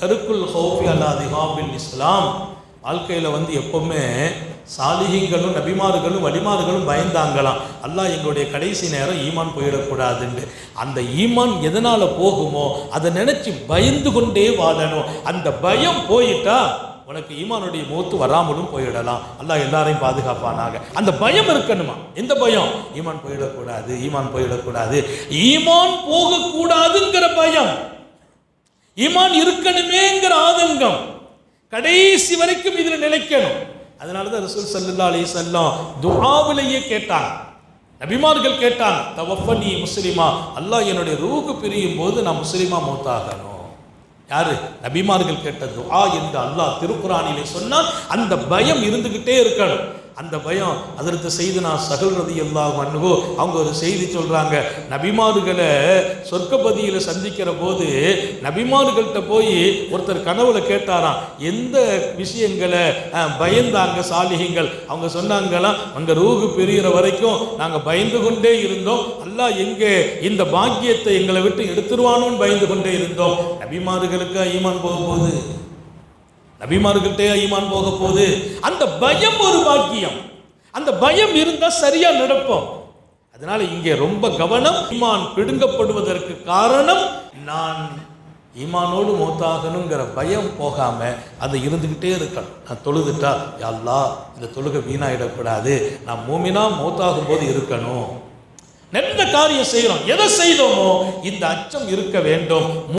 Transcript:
தருக்குல் ஹௌஃபி அலா திஹாபில் இஸ்லாம். வாழ்க்கையில் எப்பவுமே சாலிஹீங்களும் நபிமார்களும் வலிமார்களும் பயந்தாங்களாம், அல்லாஹ் எங்களுடைய கடைசி நேரம் ஈமான் போயிடக்கூடாதுன்னு. அந்த ஈமான் எதனால் போகுமோ அதை நினச்சி பயந்து கொண்டே வாழணும். அந்த பயம் போயிட்டா உனக்கு ஈமானுடைய மௌத்து வராமலும் போயிடலாம். அல்லாஹ் எல்லாரையும் பாதுகாப்பானாக. அந்த பயம் இருக்கணுமா? எந்த பயம்? ஈமான் போயிடக்கூடாது, ஈமான் போயிடக்கூடாது, ஈமான் போகக்கூடாதுங்கிற பயம், ஈமான் இருக்கணுமேங்கிற ஆதங்கம், கடைசி வரைக்கும் இதில் நிலைக்கணும். அதனால தான் ரசூல் ஸல்லல்லாஹு அலைஹி வஸல்லம் துஆவிலேயே கேட்டாங்க, நபிமார்கள் கேட்டாங்க, தவஃபனி முஸ்லிமா, அல்லாஹ் என்னுடைய ரூஹ் பிரியும் போது நான் முஸ்லிமா மௌத்தாகணும். யாரு? நபிமார்கள் கேட்ட துஆ என்று அல்லாஹ் திருக்குர்ஆனிலே சொன்னால் அந்த பயம் இருந்துகிட்டே இருக்கணும். அந்த பயம் ஹஜ்ரத் சையதுனா ஸஹல் ரலியல்லாஹு அன்ஹு அவங்க ஒரு செய்தி சொல்றாங்க, நபிமார்களை சொர்க்கப்பதியில சந்திக்கிற போது நபிமார்கள்ட்ட போய் ஒருத்தர் கனவுல கேட்டாராம், எந்த விஷயங்களை பயந்தாங்க சாலிஹீங்கள்? அவங்க சொன்னாங்களாம், அங்க ரூஹு பிரிகிற வரைக்கும் நாங்க பயந்து கொண்டே இருந்தோம், அல்லாஹ் எங்கே இந்த பாக்கியத்தை எங்களை விட்டு எடுத்துருவானோன்னு பயந்து கொண்டே இருந்தோம். நபிமார்களுக்கு ஈமான் போக போகுது, நபிமார்கள்ட்டே ஈமான் போக போகுது. அந்த பயம் ஒரு பாக்கியம். அந்த பயம் இருந்தா சரியா நடப்போம். அதனால இங்கே ரொம்ப கவனம். ஈமான் பிடுங்கப்படுவதற்கு காரணம் நான் ஈமானோடு மௌத்தாகணுங்கிற பயம் போகாம அது இருந்துகிட்டே இருக்கணும். நான் தொழுதுட்டா யா அல்லாஹ் இந்த தொழுகை வீணாயிடக்கூடாது, நான் மூமினா மௌத்தாகும் போது இருக்கணும். நல்ல காரியம் செய்யறோம், எதை செய்தோமோ இந்த அச்சம் இருக்க வேண்டும்.